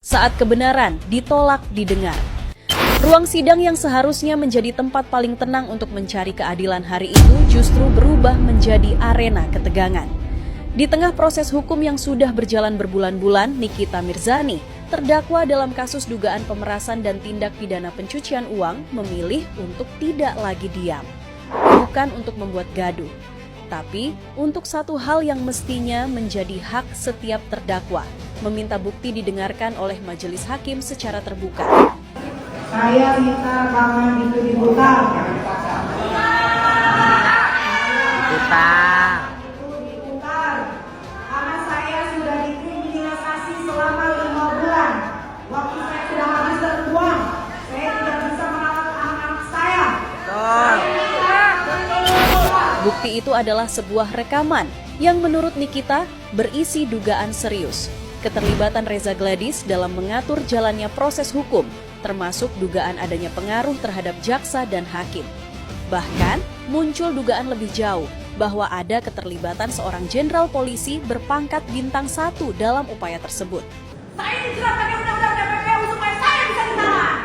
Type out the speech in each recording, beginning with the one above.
Saat kebenaran ditolak didengar. Ruang sidang yang seharusnya menjadi tempat paling tenang untuk mencari keadilan hari itu justru berubah menjadi arena ketegangan. Di tengah proses hukum yang sudah berjalan berbulan-bulan, Nikita Mirzani, terdakwa dalam kasus dugaan pemerasan dan tindak pidana pencucian uang, memilih untuk tidak lagi diam. Bukan untuk membuat gaduh, tapi untuk satu hal yang mestinya menjadi hak setiap terdakwa, meminta bukti didengarkan oleh majelis hakim secara terbuka. Saya minta rekaman itu diputar. Diputar. Itu diputar. Karena saya sudah dikriminalisasi selama 5 bulan. Waktu saya sudah habiskan uang. Saya tidak bisa merawat anak-anak saya. Bukti itu adalah sebuah rekaman yang menurut Nikita berisi dugaan serius. Keterlibatan Reza Gladys dalam mengatur jalannya proses hukum, termasuk dugaan adanya pengaruh terhadap jaksa dan hakim. Bahkan muncul dugaan lebih jauh bahwa ada keterlibatan seorang jenderal polisi berpangkat bintang 1 dalam upaya tersebut. Saya dijerat pakai undang-undang TPPU supaya saya bisa ditahan.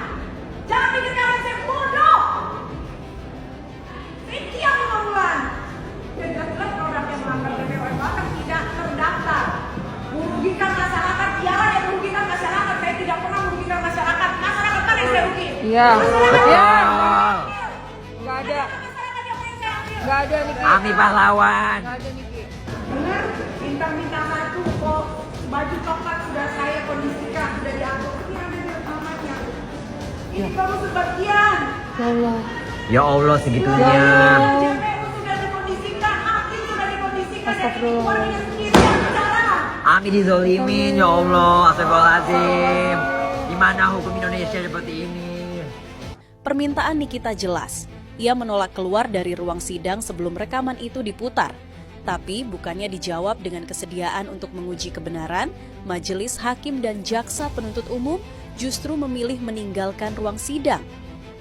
Jangan bikin kalian saya bodoh. Sekian 5 bulan. Jelas-jelas produk yang melanggar TPPU bahkan tidak terdaftar. Merugikan masyarakat, ya yang merugikan masyarakat. Saya tidak pernah merugikan masyarakat. Masyarakat kan yang saya rugi. Iya. Nggak ada Niki. Kami pahlawan. Benar, bintang-bintang 1 kok baju coklat sudah saya kondisikan, sudah diatur. Ini ada di rekamannya. Ini baru sebagian. Ya Allah segitunya. JPU sudah dikondisikan, hakim sudah dikondisikan, dan ini keluarganya sendiri yang bicara. Kami dizolimin ya Allah. Astagfirullahaladzim. Gimana hukum Indonesia seperti ini? Permintaan Nikita jelas. Ia menolak keluar dari ruang sidang sebelum rekaman itu diputar. Tapi bukannya dijawab dengan kesediaan untuk menguji kebenaran, majelis hakim dan jaksa penuntut umum justru memilih meninggalkan ruang sidang.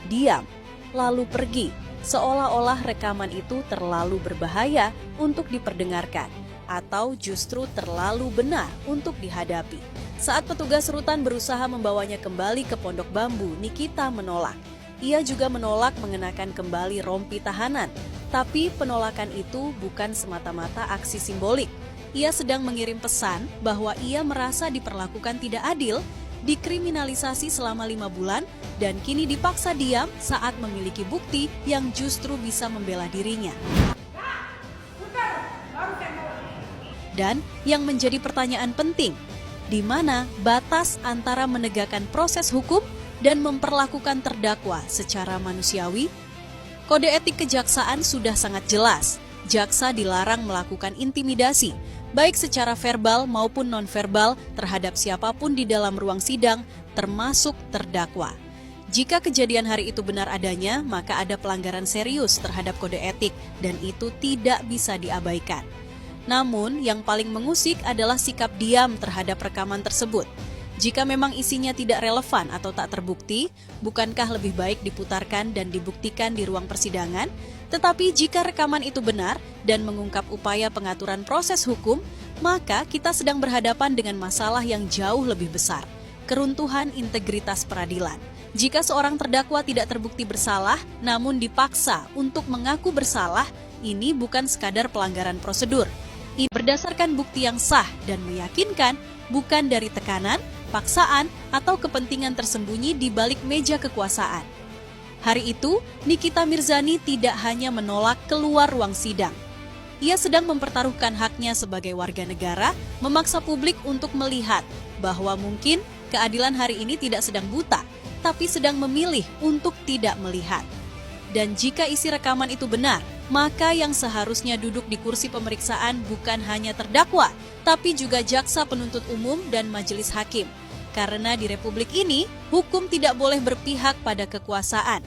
Diam, lalu pergi, seolah-olah rekaman itu terlalu berbahaya untuk diperdengarkan, atau justru terlalu benar untuk dihadapi. Saat petugas rutan berusaha membawanya kembali ke Pondok Bambu, Nikita menolak. Ia juga menolak mengenakan kembali rompi tahanan. Tapi penolakan itu bukan semata-mata aksi simbolik. Ia sedang mengirim pesan bahwa ia merasa diperlakukan tidak adil, dikriminalisasi selama 5 bulan, dan kini dipaksa diam saat memiliki bukti yang justru bisa membela dirinya. Dan yang menjadi pertanyaan penting, di mana batas antara menegakkan proses hukum dan memperlakukan terdakwa secara manusiawi? Kode etik kejaksaan sudah sangat jelas. Jaksa dilarang melakukan intimidasi, baik secara verbal maupun nonverbal terhadap siapapun di dalam ruang sidang, termasuk terdakwa. Jika kejadian hari itu benar adanya, maka ada pelanggaran serius terhadap kode etik dan itu tidak bisa diabaikan. Namun, yang paling mengusik adalah sikap diam terhadap rekaman tersebut. Jika memang isinya tidak relevan atau tak terbukti, bukankah lebih baik diputarkan dan dibuktikan di ruang persidangan? Tetapi jika rekaman itu benar dan mengungkap upaya pengaturan proses hukum, maka kita sedang berhadapan dengan masalah yang jauh lebih besar, keruntuhan integritas peradilan. Jika seorang terdakwa tidak terbukti bersalah, namun dipaksa untuk mengaku bersalah, ini bukan sekadar pelanggaran prosedur. Ini berdasarkan bukti yang sah dan meyakinkan, bukan dari tekanan, paksaan, atau kepentingan tersembunyi di balik meja kekuasaan. Hari itu, Nikita Mirzani tidak hanya menolak keluar ruang sidang. Ia sedang mempertaruhkan haknya sebagai warga negara, memaksa publik untuk melihat bahwa mungkin keadilan hari ini tidak sedang buta, tapi sedang memilih untuk tidak melihat. Dan jika isi rekaman itu benar, maka yang seharusnya duduk di kursi pemeriksaan bukan hanya terdakwa, tapi juga jaksa penuntut umum dan majelis hakim. Karena di Republik ini, hukum tidak boleh berpihak pada kekuasaan.